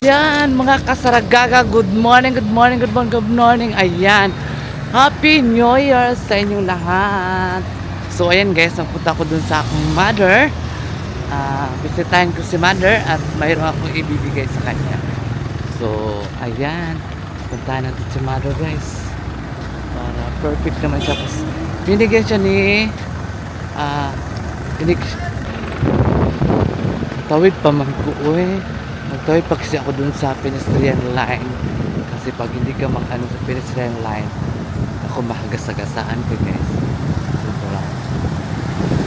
Yan, mga kasaragaga, good morning, good morning, good morning, good morning. Ayan, Happy New Year sa inyong lahat. So, ayan guys, napunta ko dun sa akong mother. Bisitahin ko si mother at mayroon akong ibibigay sa kanya. So, ayan, puntahan natin si mother guys. Para perfect naman siya. Binigyan siya ni, tawid pa man ko, magtawid pa kasi ako dun sa pedestrian line. Kasi pag hindi ka makano sa pedestrian line, ako mahagas-agasaan ko guys. So,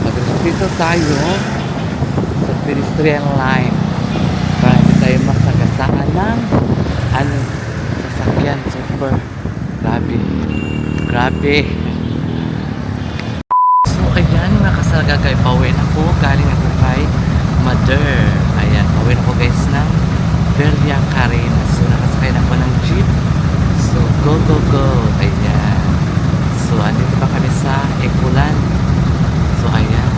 magrespeto tayo sa pedestrian line para hindi tayo masagasaan ng sasakyan. Super grabe. So ayan, mga kasaragagay, pauwi na ako galing ako kay mother. Ayan, pauwi na ako guys ng Belia Carina. So nakasakay na ako ng jeep. So go. Ayan, so andito pa kami sa Ekulan. So ayan,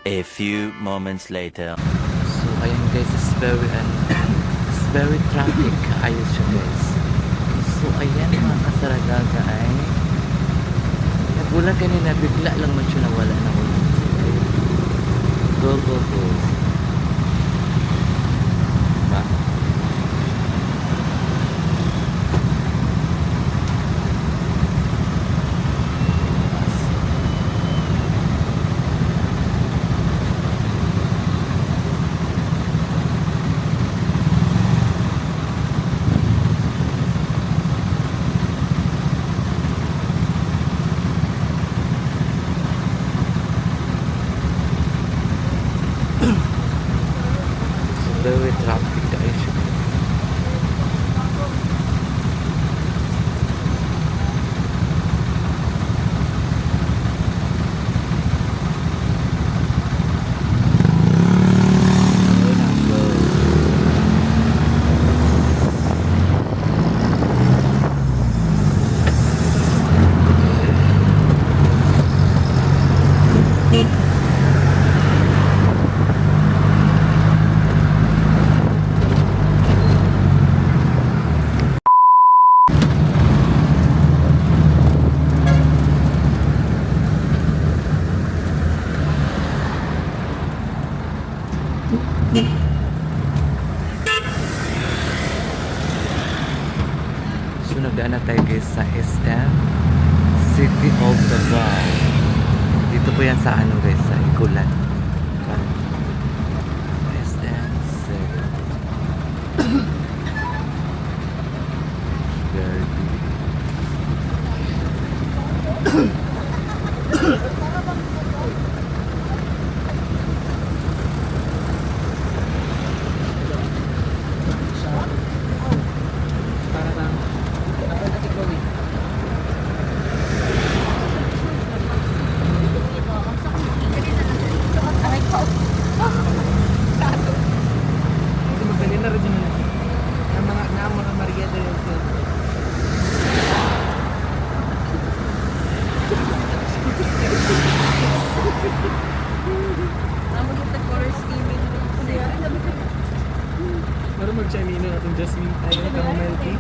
a few moments later. so ayan guys, it's very traffic. Ayos siya guys. So ayan, mga kasaragaga, ay nagulat kanina, bigla lang man siya nawala na ulan. Go. Diba? Very traffic guys. So nagdaan na tayo guys sa SM City of Davao. Dito po yan sa ano guys, sa Ikulan. SM City. Pero mag-chamino atong Jasmine tayo chamomile tea.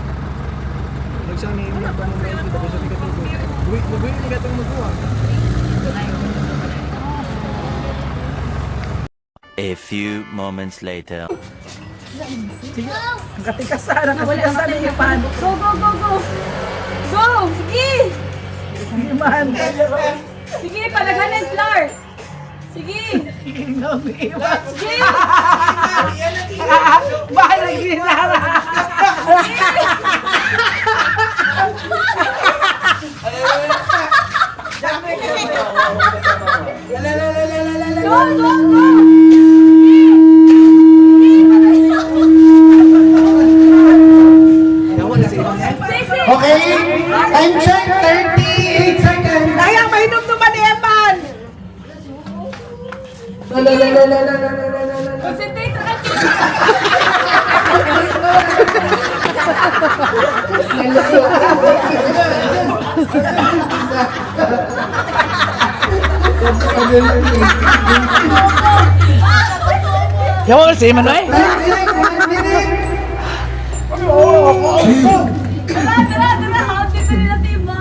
Mag-chamino ng chamomile tea tapos sabi ka tubo. Wait, ni gatong magkuha. A few moments later. Katikasan ng ipan. Go! Go! Sige! Iman. Sige, palaganin, Clark! Sige! Sige! Bahal ang ginara. Go! Okay, time check, 38 seconds. Dayang mahinom naman ni Eman. Concentrate ka! Yawa ka si Iman ay. Time check, 1 minute. Tara, tara, tara. Haunted na nila team, ha?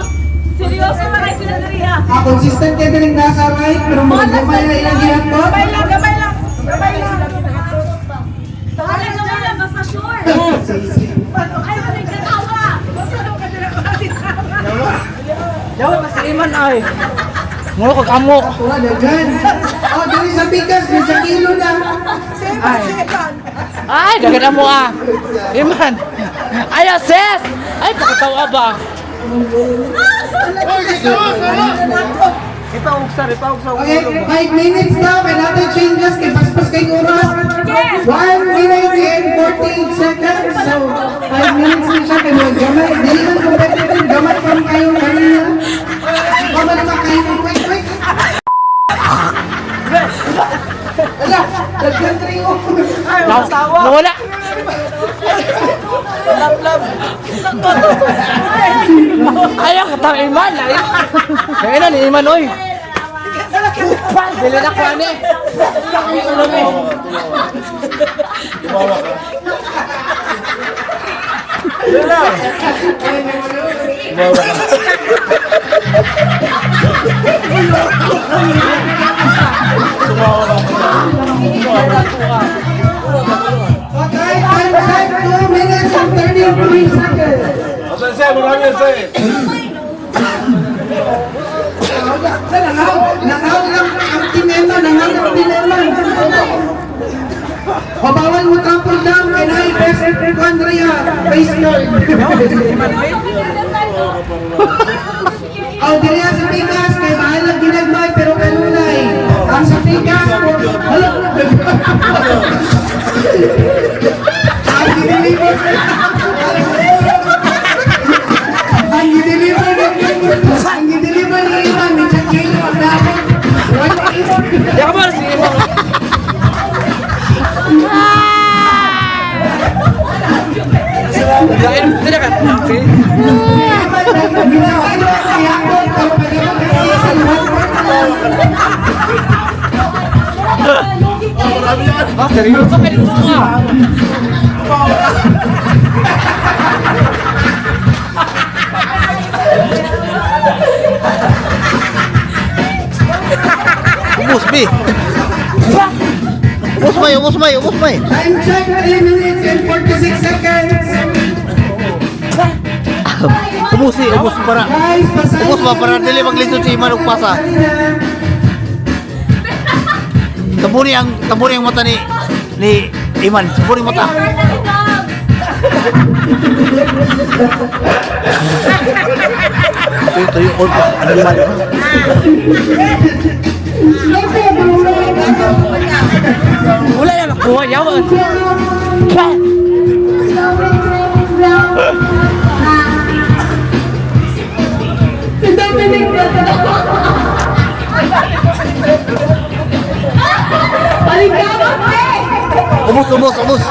Seryoso na kayo sila dali, ha? Consistent kayo din nasa right, pero magdamay na ilang ginagawa. Gamay lang, gamay lang. Gamay lang. Gamay lang, basta sure. Ay, maling katawa. Yawa ka si Iman ay. Muro kag amok. Wala dagan. Oh, dali sa pikas, may sa kilo na. Ay, dagan mo ah. Iman. Ay, sis. Ay, pakatawa ba? Okay, 5 minutes na. May natin changes kay paspas kay oras. 1 minute and 48 seconds. So, 5 minutes na siya. Kaya mga gamay. Dili man competitive. Gamay pa rin kayo kanina. Gamay naman kayo. Wait, wait. Ala, nag-country ko. Nawala. Ayaw ka tang Iman. Kaya na ni Iman oy. Dili na ko ani. Okay, time check. 2 minutes and 33 seconds. Nangaw lang ang tinema, nangaw ang tinema. Pabawal mo trample down, kaya na i-best Andrea, face guard. Ang diliya sa Pikas, kay mahal ang ginagmay, pero kanunay. Ang sa Pikas, hala. Ang gideliver. Ang gideliver ni Iman, may check-in ang dapat. Wala Iman. Yawa ka si Iman. Lain tidak kan? Okay. Ah, seryoso ka dito nga. Ubus, Bi. Ubus may, ubus may, ubus may. Time check, 3 minutes and 46 seconds. Ubus si, ubus para. Guys, basahin Ubus ba para dili maglisod si Iman ug pasa. Tabuni ang mata ni Iman. Tabuni mata. Tuyo ko pa. Ano man? Wala na makuha yawa. Ubus, ubus, ubus.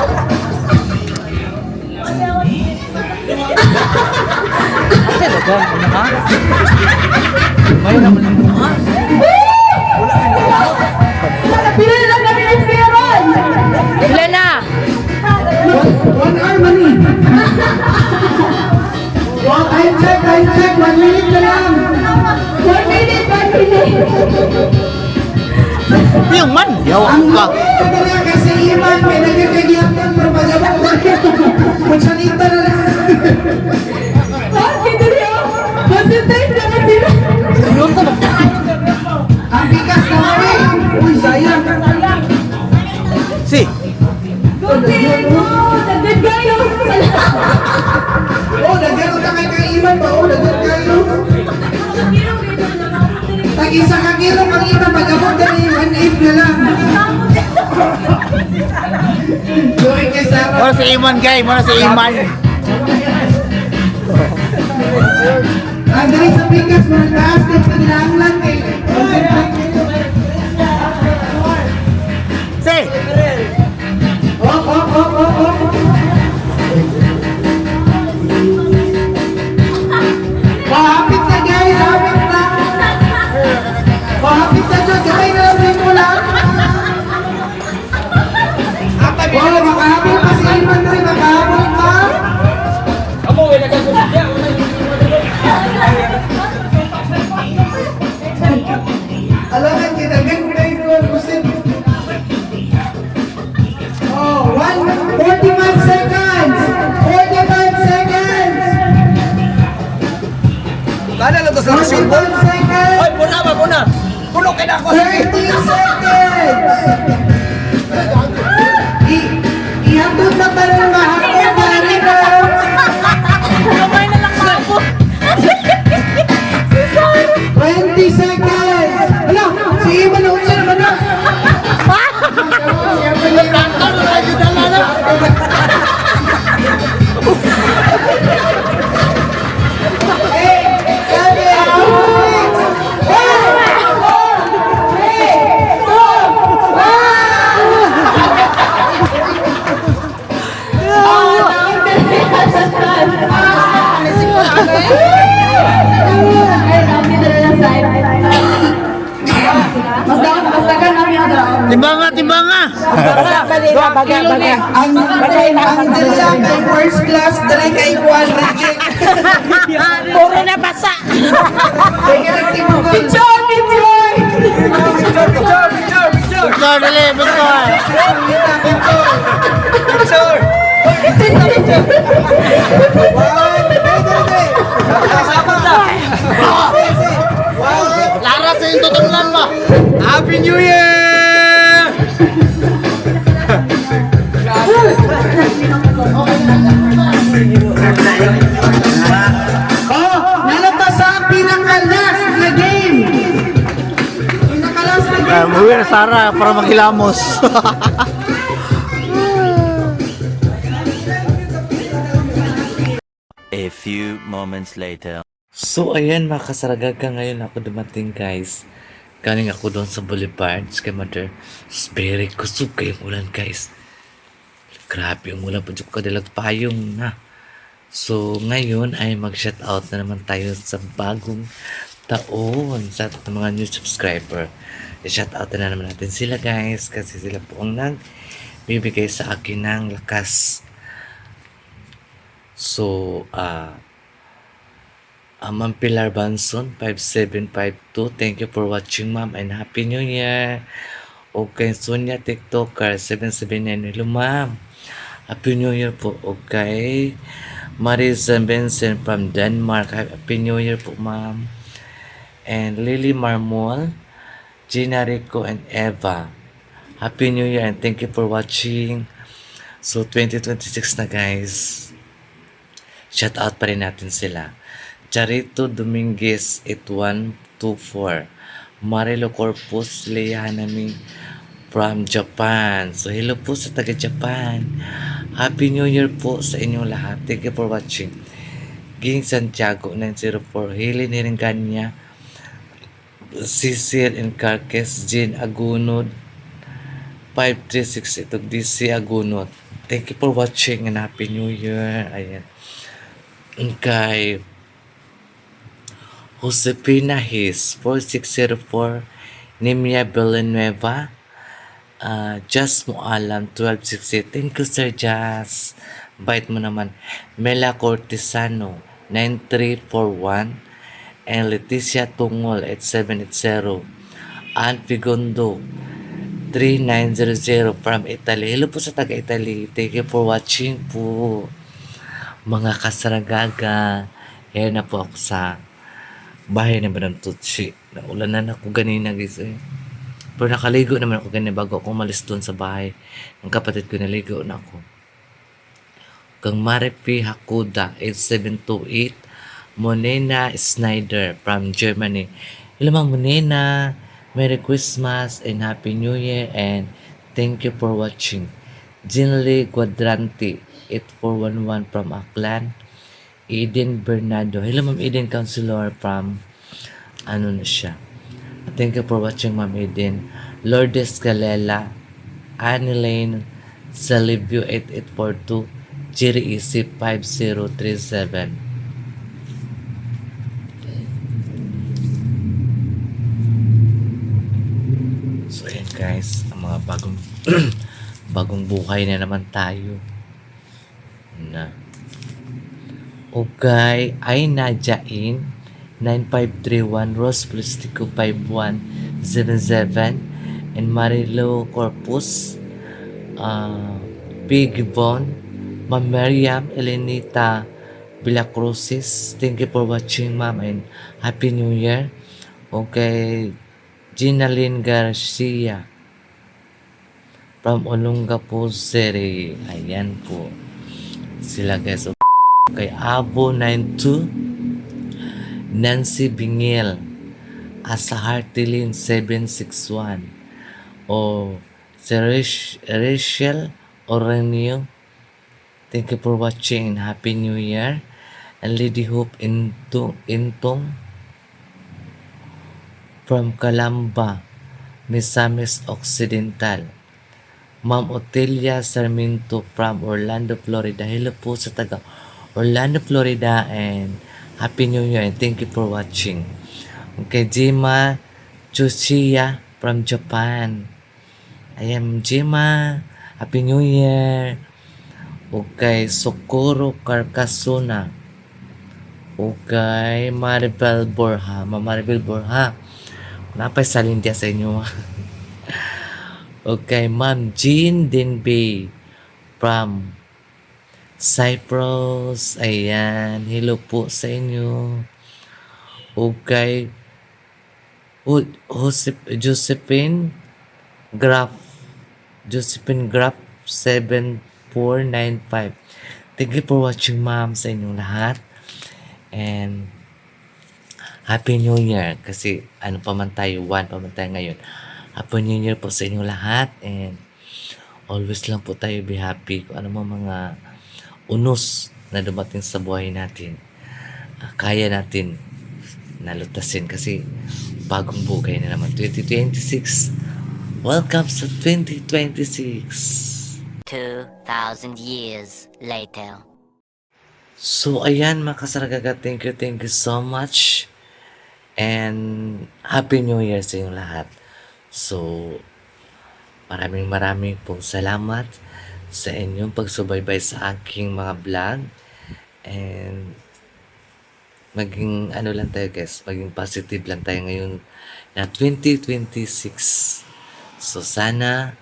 Ha? May naman yung mga. Pila na lang kami ng Spiron! Pila na? 1 hour money. Wow, time check, 1 minute na lang. 1 minute, 1 minute! Yung man. Yawa Ang ka. talaga kasi Iman, may nagkakagiatan pero magabang magsalita na lang. Bakit niyo? Concentrate na kasi! Seryoso ba? Ang bigas na kami. Uy, sayang. Si. Gunting mo! Dagdag kayo! Oh, nagano ka kay Iman ba? Oh, nagano kayo. Tag-isa ka kilo ang Iman, magabang na ni 1.8 na lang. Doon kay Sarah. Mana si Iman, guys? Mana si Iman? Ang dali sa bigas, mga taas na paglaanglan kay Si. Oh. Hapit na guys, hapit na. Hapit na Alangan kita, ganyan ko, kusin. Oh, 45 seconds! 45 seconds! Kada lang to sa 45 seconds! Puna ba, puna? Puno ka na ako, 30 seconds! Ihatod na pa rin mahapon, pare ko! Kamay na lang ako. 20 seconds! Ano? Si Iman na unsa naman na! Mas dagan kami ada. Timbanga, timbanga! Ang dala kay first class, dala kay Juan Reject. Puro na basa. Kaya nagtimugol. Picture, picture. Victor, dali, Victor! Lara sa yung tutulan ba? Happy New Year! Oh, nalabas sa pinaka-last na game. Pinaka-last na game. Umuwi na Sara para maghilamos. A few moments later. So ayan mga kasaragaga, ngayon ako dumating guys. Galing ako doon sa Boulevard kay Mother. Very kusog kayong ulan guys. Grabe yung ulan po dyan ko kadilag payong na. So ngayon ay mag-shoutout na naman tayo sa bagong taon sa mga new subscriber. I-shoutout na naman natin sila guys kasi sila po ang nagbibigay sa akin ng lakas. So, Ma'am Pilar Banson, 5752. Thank you for watching, Ma'am, and Happy New Year. Okay, Sonia TikToker, 779. Hello, Ma'am. Happy New Year po. Okay. Marisa Benson from Denmark. Happy New Year po, Ma'am. And Lily Marmol, Gina Rico, and Eva. Happy New Year and thank you for watching. So, 2026 na, guys. Shout out pa rin natin sila. Charito Dominguez 8124. Marilo Corpus Leanami from Japan. So hello po sa taga Japan. Happy New Year po sa inyong lahat. Thank you for watching. Ging Santiago 904. Helen Hiringanya. Sisir Encarques. Jean Agunod 5362. DC Agunod. Thank you for watching and Happy New Year. Ayan. Kay Josepina His 4604, Nimia Villanueva, Just Mualam 1260. Thank you Sir Jazz. Bait mo naman. Mela Cortesano 9341 and Leticia Tungol 8780. Ann Pigondo 3900 from Italy. Hello po sa taga Italy. Thank you for watching po. Mga kasaragaga, yan na po ako sa bahay ng Madam Tutsi. Naulanan ako ganina guys eh. Pero nakaligo naman ako ganina bago ako umalis doon sa bahay. Ang kapatid ko naligo na ako. Kang Maripi Hakuda 8728, Monena Snyder from Germany. Hello Ma'am Monena, Merry Christmas and Happy New Year and thank you for watching. Jinley Quadranti 8411 from Aklan. Eden Bernardo. Hello Ma'am Eden, counselor from ano na siya. Thank you for watching Ma'am Eden. Lourdes Galela, Annie Lane, Salivio 8842, Jerry Isip 5037. So ayan guys, ang mga bagong bagong buhay na naman tayo na. Okay, ay Nadjain 9531, Rose Plastico 51, 77, and Marilo Corpus, Piggy Von, Ma'am Miriam Elenita Villacrucis. Thank you for watching, ma'am, and Happy New Year. Okay, Ginalyn Garcia from Olongapo City. Ayan po. Sila guys. Okay, Abo 92, Nancy Bingil, Asa Hartilin 761, o si Rachel Orenio. Thank you for watching and Happy New Year. And Lady Hope Intong from Calamba, Misamis Occidental. Ma'am Otelia Sarmiento from Orlando, Florida. Hello po sa taga Orlando, Florida, and Happy New Year and thank you for watching. Okay, Jima Chuchiya from Japan. I am Jima. Happy New Year. Okay, Socorro Carcasona. Okay, Maribel Borja. Ma'am Maribel Borja. Napay salin dia sa inyo. Okay, Ma'am Jean Denby from Cyprus. Ayan, hello po sa inyo. Okay, Josephine Graf 7495. Thank you for watching, ma'am, sa inyong lahat. And Happy New Year. Kasi ano pa man tayo, one pa man tayo ngayon. Happy New Year po sa inyong lahat. And always lang po tayo be happy kung ano mga unos na dumating sa buhay natin. Kaya natin nalutasin kasi bagong buhay na naman. 2026. Welcome sa 2026. 2,000 years later. So, ayan mga kasaragaga, thank you so much. And Happy New Year sa inyong lahat. So, maraming pong salamat sa inyong pagsubaybay sa aking mga vlog. And maging ano lang tayo guys, maging positive lang tayo ngayon na 2026. So, sana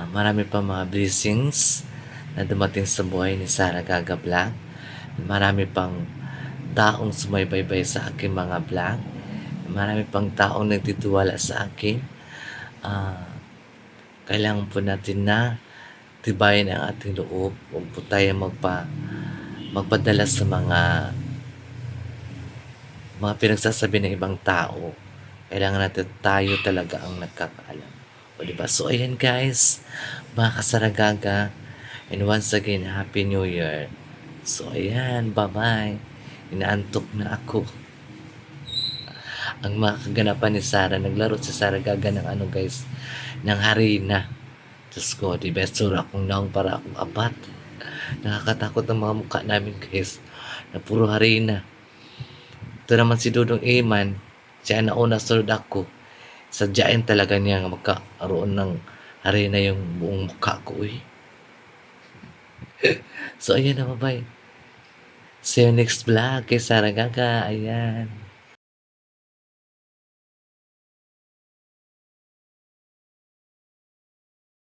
marami pa mga blessings na dumating sa buhay ni Sarah Gaga Vlog. Marami pang taong sumaybaybay sa aking mga vlog. Marami pang taong nagtitiwala sa akin. Kailangan po natin na tibayin ang ating loob. Huwag po tayo magpadala sa mga pinagsasabi ng ibang tao. Kailangan natin tayo talaga ang nagkakaalam. O diba? So ayan guys, mga kasaragaga. And once again, Happy New Year. So ayan, bye-bye. Inaantok na ako. Ang mga kaganapan ni Sarah, naglaro si Sarah Gaga ng ano guys, ng harina. Diyos ko, di ba? Sura akong naong para akong apat. Nakakatakot ang mga mukha namin guys, na puro harina. Ito naman si Dudong Iman, siya nauna sunod ako. Sadyain talaga niya nga magkaroon ng harina yung buong mukha ko eh. So ayan na, bye-bye. See you next vlog kay Sarah Gaga. Ayan.